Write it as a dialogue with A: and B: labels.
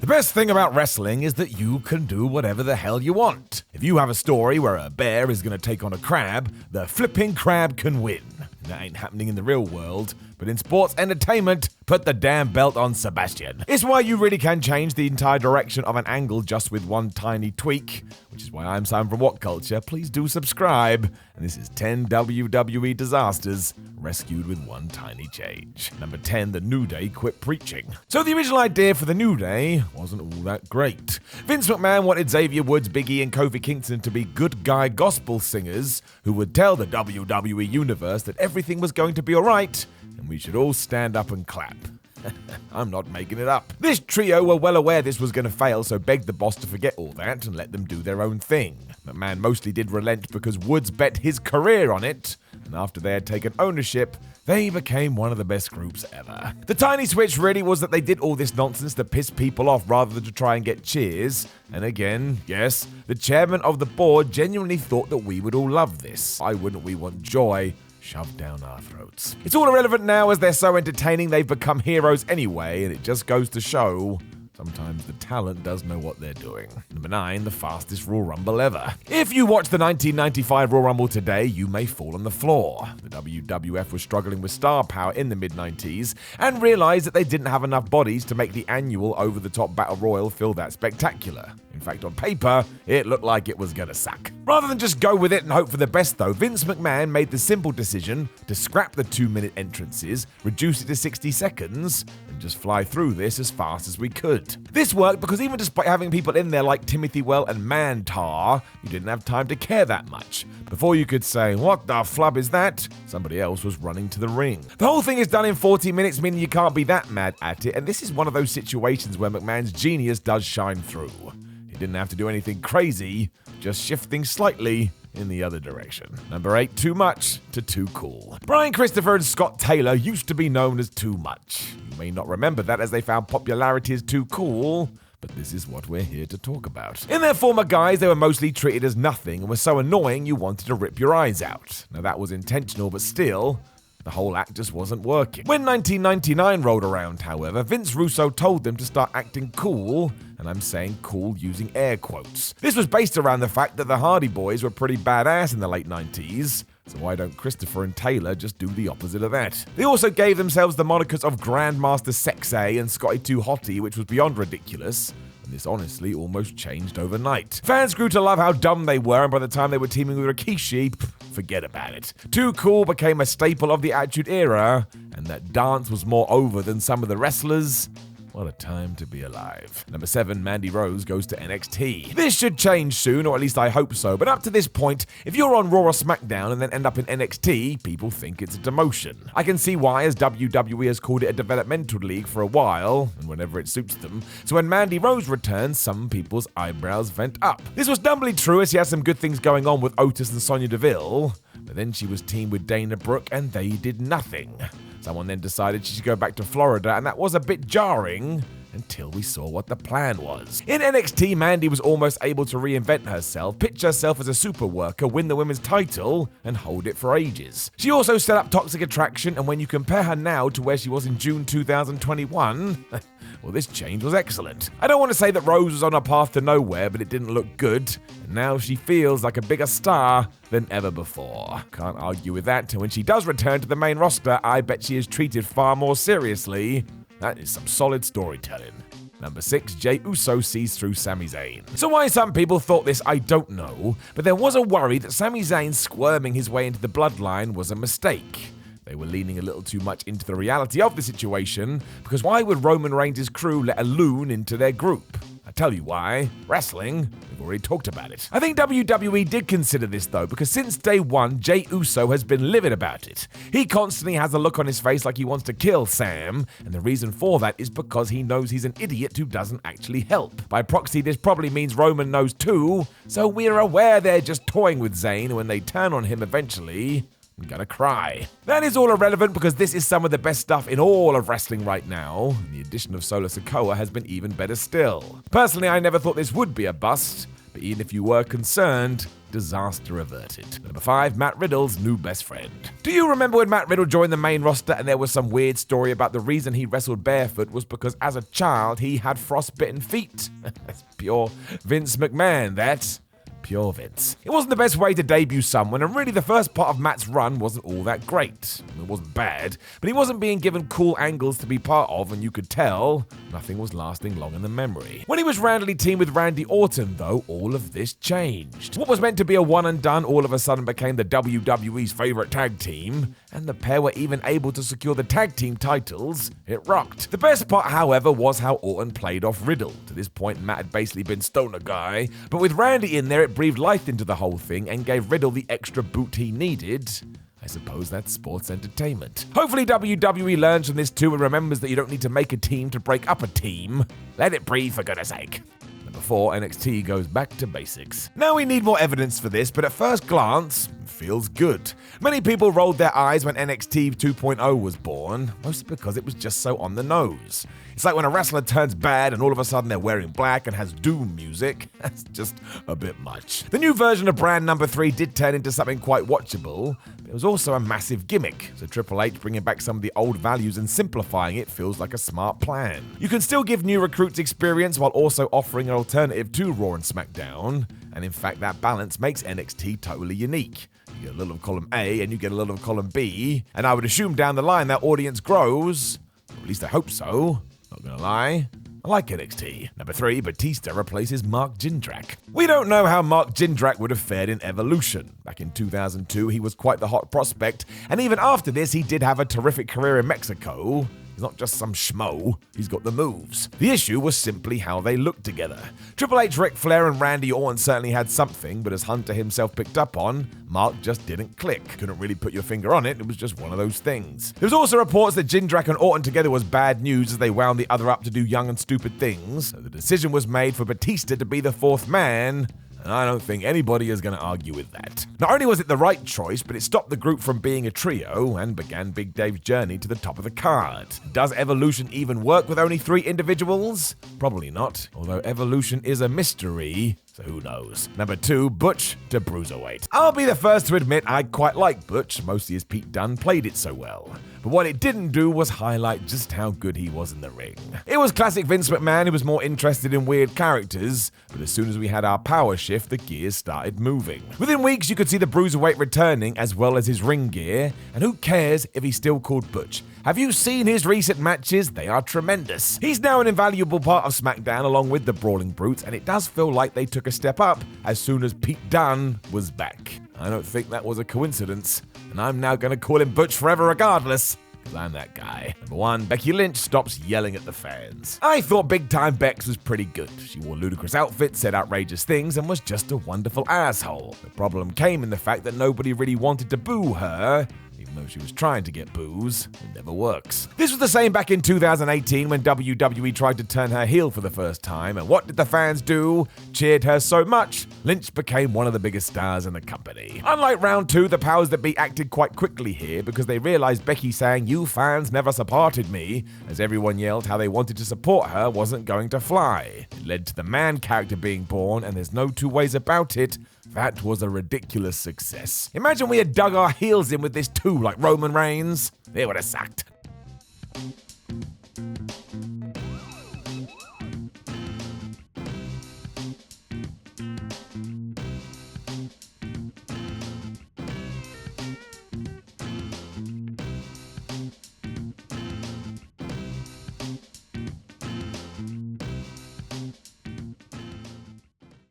A: The best thing about wrestling is that you can do whatever the hell you want. If you have a story where a bear is going to take on a crab, the flipping crab can win. That ain't happening in the real world, but in sports entertainment, put the damn belt on Sebastian. It's why you really can change the entire direction of an angle just with one tiny tweak, which is why I'm Simon from What Culture. Please do subscribe. And this is 10 WWE disasters rescued with one tiny change. Number 10, the New Day quit preaching. So the original idea for the New Day wasn't all that great. Vince McMahon wanted Xavier Woods, Big E, and Kofi Kingston to be good guy gospel singers who would tell the WWE universe that everything was going to be alright and we should all stand up and clap. I'm not making it up. This trio were well aware this was going to fail, so begged the boss to forget all that and let them do their own thing. McMahon mostly did relent because Woods bet his career on it, and after they had taken ownership, they became one of the best groups ever. The tiny switch really was that they did all this nonsense to piss people off rather than to try and get cheers. And again, yes, the chairman of the board genuinely thought that we would all love this. Why wouldn't we want joy shoved down our throats? It's all irrelevant now as they're so entertaining they've become heroes anyway, and it just goes to show sometimes the talent does know what they're doing. Number 9, the fastest Royal Rumble ever. If you watch the 1995 Royal Rumble today, you may fall on the floor. The WWF was struggling with star power in the mid-90s and realized that they didn't have enough bodies to make the annual over-the-top Battle Royal feel that spectacular. In fact, on paper, it looked like it was gonna suck. Rather than just go with it and hope for the best though, Vince McMahon made the simple decision to scrap the 2-minute entrances, reduce it to 60 seconds, and just fly through this as fast as we could. This worked because even despite having people in there like Timothy Well and Mantar, you didn't have time to care that much. Before you could say, "What the flub is that?" somebody else was running to the ring. The whole thing is done in 40 minutes, meaning you can't be that mad at it, and this is one of those situations where McMahon's genius does shine through. He didn't have to do anything crazy, just shifting slightly in the other direction. Number 8, too much to too cool. Brian Christopher and Scott Taylor used to be known as Too Much. You may not remember that as they found popularity as too cool, but this is what we're here to talk about. In their former guise, they were mostly treated as nothing and were so annoying you wanted to rip your eyes out. Now that was intentional, but still, the whole act just wasn't working. When 1999 rolled around, however, Vince Russo told them to start acting cool, and I'm saying cool using air quotes. This was based around the fact that the Hardy Boys were pretty badass in the late 90s, so why don't Christopher and Taylor just do the opposite of that? They also gave themselves the monikers of Grandmaster Sexay and Scotty Too Hottie, which was beyond ridiculous. And this honestly almost changed overnight. Fans grew to love how dumb they were, and by the time they were teaming with Rikishi, forget about it. Too Cool became a staple of the Attitude Era, and that dance was more over than some of the wrestlers. What a time to be alive. Number 7, Mandy Rose goes to NXT. This should change soon, or at least I hope so, but up to this point, if you're on Raw or SmackDown and then end up in NXT, people think it's a demotion. I can see why, as WWE has called it a developmental league for a while, and whenever it suits them, so when Mandy Rose returns, some people's eyebrows vent up. This was doubly true as she had some good things going on with Otis and Sonya Deville, but then she was teamed with Dana Brooke and they did nothing. Someone then decided she should go back to Florida, and that was a bit jarring until we saw what the plan was. In NXT, Mandy was almost able to reinvent herself, pitch herself as a super worker, win the women's title, and hold it for ages. She also set up Toxic Attraction, and when you compare her now to where she was in June 2021, well, this change was excellent. I don't want to say that Rose was on a path to nowhere, but it didn't look good, and now she feels like a bigger star than ever before. Can't argue with that, and when she does return to the main roster, I bet she is treated far more seriously. That is some solid storytelling. Number 6, Jey Uso sees through Sami Zayn. So why some people thought this, I don't know, but there was a worry that Sami Zayn squirming his way into the bloodline was a mistake. They were leaning a little too much into the reality of the situation, because why would Roman Reigns' crew let a loon into their group? I tell you why. Wrestling. We've already talked about it. I think WWE did consider this though, because since day one, Jey Uso has been livid about it. He constantly has a look on his face like he wants to kill Sam, and the reason for that is because he knows he's an idiot who doesn't actually help. By proxy, this probably means Roman knows too, so we're aware they're just toying with Zayn when they turn on him eventually. I'm gonna cry. That is all irrelevant because this is some of the best stuff in all of wrestling right now, and the addition of Solo Sikoa has been even better still. Personally, I never thought this would be a bust, but even if you were concerned, disaster averted. Number 5, Matt Riddle's new best friend. Do you remember when Matt Riddle joined the main roster and there was some weird story about the reason he wrestled barefoot was because as a child he had frostbitten feet? That's pure Vince McMahon, that. Pure Vince. It wasn't the best way to debut someone, and really the first part of Matt's run wasn't all that great. It wasn't bad, but he wasn't being given cool angles to be part of, and you could tell nothing was lasting long in the memory. When he was randomly teamed with Randy Orton, though, all of this changed. What was meant to be a one and done all of a sudden became the WWE's favorite tag team, and the pair were even able to secure the tag team titles. It rocked. The best part, however, was how Orton played off Riddle. To this point, Matt had basically been stoner guy, but with Randy in there, it breathed life into the whole thing and gave Riddle the extra boot he needed. I suppose that's sports entertainment. Hopefully WWE learns from this too and remembers that you don't need to make a team to break up a team. Let it breathe, for goodness sake. Number 4, NXT goes back to basics. Now we need more evidence for this, but at first glance, it feels good. Many people rolled their eyes when NXT 2.0 was born, mostly because it was just so on the nose. It's like when a wrestler turns bad and all of a sudden they're wearing black and has doom music. That's just a bit much. The new version of brand number 3 did turn into something quite watchable, but it was also a massive gimmick, so Triple H bringing back some of the old values and simplifying it feels like a smart plan. You can still give new recruits experience while also offering an alternative to Raw and SmackDown, and in fact that balance makes NXT totally unique. You get a little of column A and you get a little of column B, and I would assume down the line that audience grows, or at least I hope so. Not gonna lie, I like NXT. Number 3, Batista replaces Mark Jindrak. We don't know how Mark Jindrak would have fared in Evolution. Back in 2002, he was quite the hot prospect, and even after this, he did have a terrific career in Mexico. He's not just some schmo, he's got the moves. The issue was simply how they looked together. Triple H, Ric Flair, and Randy Orton certainly had something, but as Hunter himself picked up on, Mark just didn't click. Couldn't really put your finger on it, it was just one of those things. There was also reports that Jindrak and Orton together was bad news as they wound the other up to do young and stupid things, so the decision was made for Batista to be the 4th man, and I don't think anybody is going to argue with that. Not only was it the right choice, but it stopped the group from being a trio and began Big Dave's journey to the top of the card. Does Evolution even work with only 3 individuals? Probably not, although Evolution is a mystery, so who knows. Number 2, Butch to Bruiserweight. I'll be the first to admit I quite like Butch, mostly as Pete Dunne played it so well. But what it didn't do was highlight just how good he was in the ring. It was classic Vince McMahon who was more interested in weird characters, but as soon as we had our power shift, the gears started moving. Within weeks, you could see the Bruiserweight returning as well as his ring gear, and who cares if he's still called Butch? Have you seen his recent matches? They are tremendous. He's now an invaluable part of SmackDown along with the Brawling Brutes, and it does feel like they took a step up as soon as Pete Dunne was back. I don't think that was a coincidence, and I'm now going to call him Butch forever regardless, because I'm that guy. Number 1, Becky Lynch stops yelling at the fans. I thought Big Time Bex was pretty good. She wore ludicrous outfits, said outrageous things, and was just a wonderful asshole. The problem came in the fact that nobody really wanted to boo her. Even though she was trying to get boos, it never works. This was the same back in 2018 when WWE tried to turn her heel for the first time, and what did the fans do? Cheered her so much, Lynch became one of the biggest stars in the company. Unlike round 2, the powers that be acted quite quickly here because they realized Becky saying, "You fans never supported me," as everyone yelled how they wanted to support her, wasn't going to fly. It led to the man character being born, and there's no two ways about it. That was a ridiculous success. Imagine we had dug our heels in with this too, like Roman Reigns. It would have sucked.